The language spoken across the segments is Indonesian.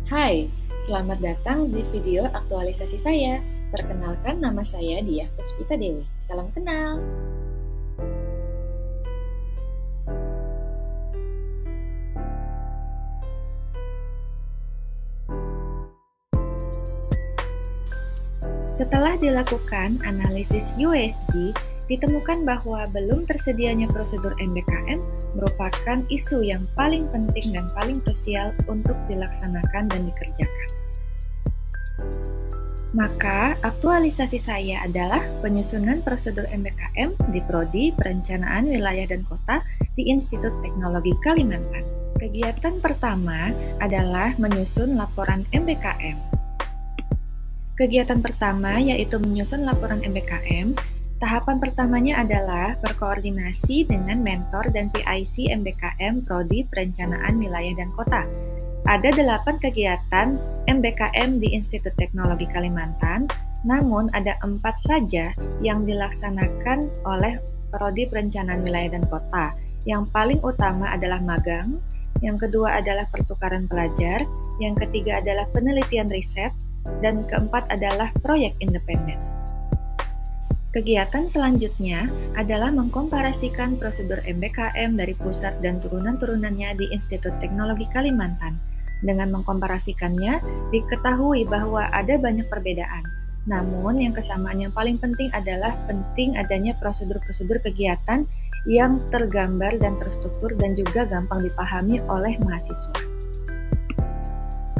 Hai, selamat datang di video aktualisasi saya. Perkenalkan, nama saya Diah Puspita Dewi. Salam kenal. Setelah dilakukan analisis USG, ditemukan bahwa belum tersedianya prosedur MBKM merupakan isu yang paling penting dan paling krusial untuk dilaksanakan dan dikerjakan. Maka, aktualisasi saya adalah penyusunan prosedur MBKM di Prodi Perencanaan Wilayah dan Kota di Institut Teknologi Kalimantan. Kegiatan pertama adalah menyusun laporan MBKM. Kegiatan pertama yaitu menyusun laporan MBKM. Tahapan pertamanya adalah berkoordinasi dengan mentor dan PIC MBKM Prodi Perencanaan Wilayah dan Kota. Ada 8 kegiatan MBKM di Institut Teknologi Kalimantan, namun ada 4 saja yang dilaksanakan oleh Prodi Perencanaan Wilayah dan Kota. Yang paling utama adalah magang, yang kedua adalah pertukaran pelajar, yang ketiga adalah penelitian riset, dan keempat adalah proyek independen. Kegiatan selanjutnya adalah mengkomparasikan prosedur MBKM dari pusat dan turunan-turunannya di Institut Teknologi Kalimantan. Dengan mengkomparasikannya, diketahui bahwa ada banyak perbedaan. Namun, yang kesamaan yang paling penting adalah penting adanya prosedur-prosedur kegiatan yang tergambar dan terstruktur dan juga gampang dipahami oleh mahasiswa.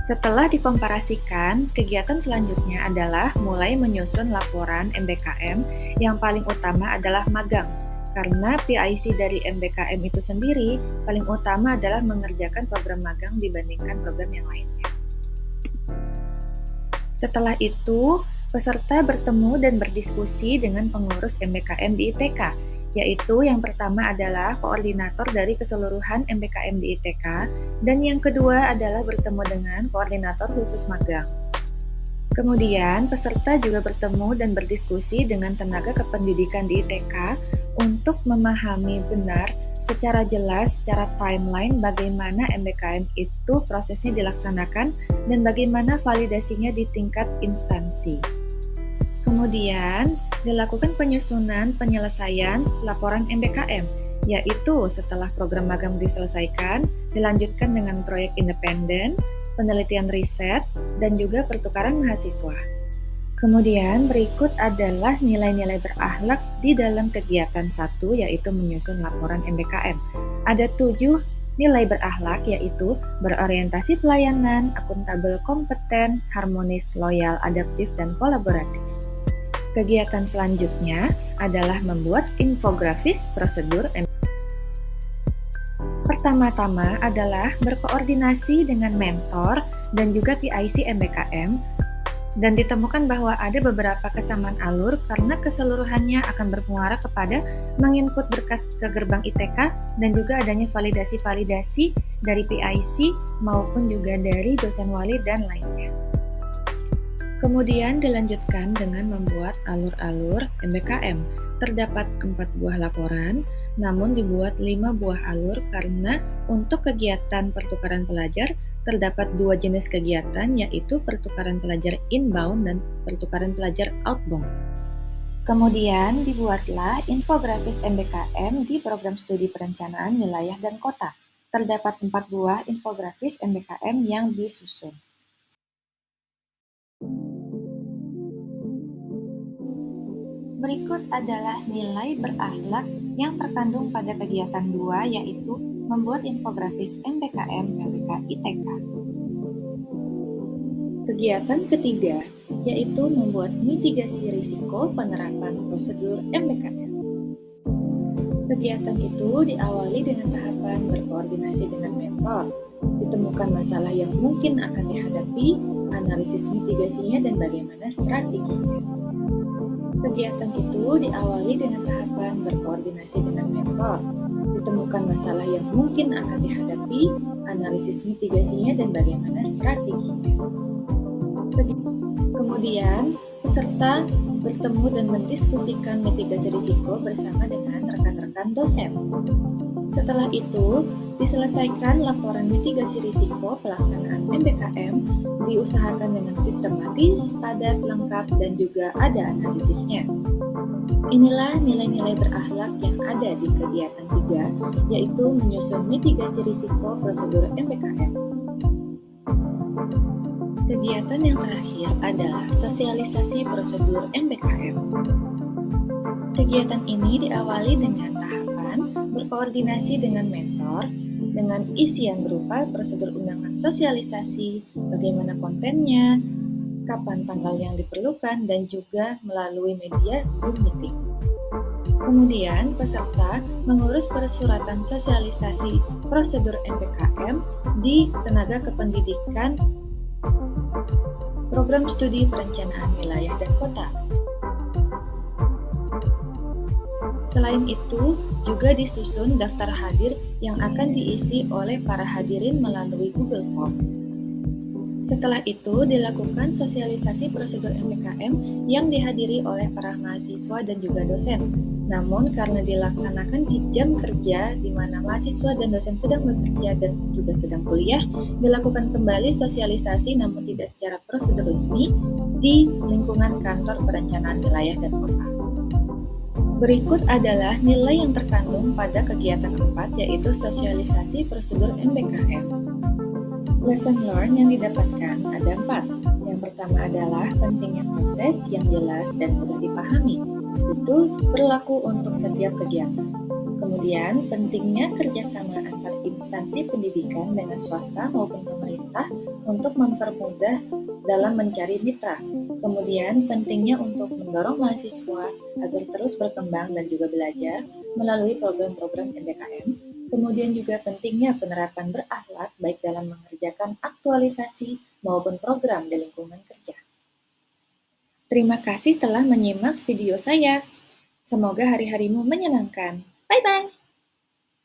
Setelah dikomparasikan, kegiatan selanjutnya adalah mulai menyusun laporan MBKM. Yang paling utama adalah magang, karena PIC dari MBKM itu sendiri paling utama adalah mengerjakan program magang dibandingkan program yang lainnya. Setelah itu, peserta bertemu dan berdiskusi dengan pengurus MBKM di ITK, yaitu yang pertama adalah koordinator dari keseluruhan MBKM di ITK, dan yang kedua adalah bertemu dengan koordinator khusus magang. Kemudian, peserta juga bertemu dan berdiskusi dengan tenaga kependidikan di ITK untuk memahami benar secara jelas, secara timeline bagaimana MBKM itu prosesnya dilaksanakan dan bagaimana validasinya di tingkat instansi. Kemudian, dilakukan penyusunan penyelesaian laporan MBKM, yaitu setelah program magang diselesaikan, dilanjutkan dengan proyek independen, penelitian riset, dan juga pertukaran mahasiswa. Kemudian berikut adalah nilai-nilai berakhlak di dalam kegiatan 1, yaitu menyusun laporan MBKM. Ada 7 nilai berakhlak, yaitu berorientasi pelayanan, akuntabel, kompeten, harmonis, loyal, adaptif, dan kolaboratif. Kegiatan selanjutnya adalah membuat infografis prosedur MBKM. Pertama-tama adalah berkoordinasi dengan mentor dan juga PIC MBKM, dan ditemukan bahwa ada beberapa kesamaan alur karena keseluruhannya akan bermuara kepada menginput berkas ke gerbang ITK dan juga adanya validasi-validasi dari PIC maupun juga dari dosen wali dan lainnya. Kemudian dilanjutkan dengan membuat alur-alur MBKM. Terdapat 4 buah laporan, namun dibuat 5 buah alur karena untuk kegiatan pertukaran pelajar terdapat 2 jenis kegiatan, yaitu pertukaran pelajar inbound dan pertukaran pelajar outbound. Kemudian dibuatlah infografis MBKM di program studi perencanaan wilayah dan kota. Terdapat 4 buah infografis MBKM yang disusun. Berikut adalah nilai berakhlak yang terkandung pada kegiatan 2, yaitu membuat infografis MBKM PWK ITK. Kegiatan ketiga, yaitu membuat mitigasi risiko penerapan prosedur MBKM. Kegiatan itu diawali dengan tahapan berkoordinasi dengan mentor, ditemukan masalah yang mungkin akan dihadapi, analisis mitigasinya, dan bagaimana strateginya. Kegiatan itu diawali dengan tahapan berkoordinasi dengan mentor, ditemukan masalah yang mungkin akan dihadapi, analisis mitigasinya, dan bagaimana strateginya. Kemudian, peserta bertemu dan mendiskusikan mitigasi risiko bersama dengan rekan-rekan dosen. Setelah itu, diselesaikan laporan mitigasi risiko pelaksanaan MBKM diusahakan dengan sistematis, padat, lengkap, dan juga ada analisisnya. Inilah nilai-nilai berakhlak yang ada di kegiatan 3, yaitu menyusun mitigasi risiko prosedur MBKM. Kegiatan yang terakhir adalah sosialisasi prosedur MBKM. Kegiatan ini diawali dengan tahapan berkoordinasi dengan mentor, dengan isian berupa prosedur undangan sosialisasi, bagaimana kontennya, kapan tanggal yang diperlukan, dan juga melalui media Zoom meeting. Kemudian, peserta mengurus persuratan sosialisasi prosedur MBKM di Tenaga Kependidikan Program Studi Perencanaan Wilayah dan Kota. Selain itu, juga disusun daftar hadir yang akan diisi oleh para hadirin melalui Google Form. Setelah itu, dilakukan sosialisasi prosedur MBKM yang dihadiri oleh para mahasiswa dan juga dosen. Namun, karena dilaksanakan di jam kerja di mana mahasiswa dan dosen sedang bekerja dan juga sedang kuliah, dilakukan kembali sosialisasi namun tidak secara prosedur resmi di lingkungan kantor perencanaan wilayah dan kota. Berikut adalah nilai yang terkandung pada kegiatan 4, yaitu sosialisasi prosedur MBKM. Lesson learned yang didapatkan ada 4. Yang pertama adalah pentingnya proses yang jelas dan mudah dipahami. Itu berlaku untuk setiap kegiatan. Kemudian, pentingnya kerjasama antar instansi pendidikan dengan swasta maupun pemerintah untuk mempermudah dalam mencari mitra. Kemudian, pentingnya untuk mendorong mahasiswa agar terus berkembang dan juga belajar melalui program-program MBKM. Kemudian juga pentingnya penerapan berakhlak baik dalam mengerjakan aktualisasi maupun program di lingkungan kerja. Terima kasih telah menyimak video saya. Semoga hari-harimu menyenangkan. Bye-bye!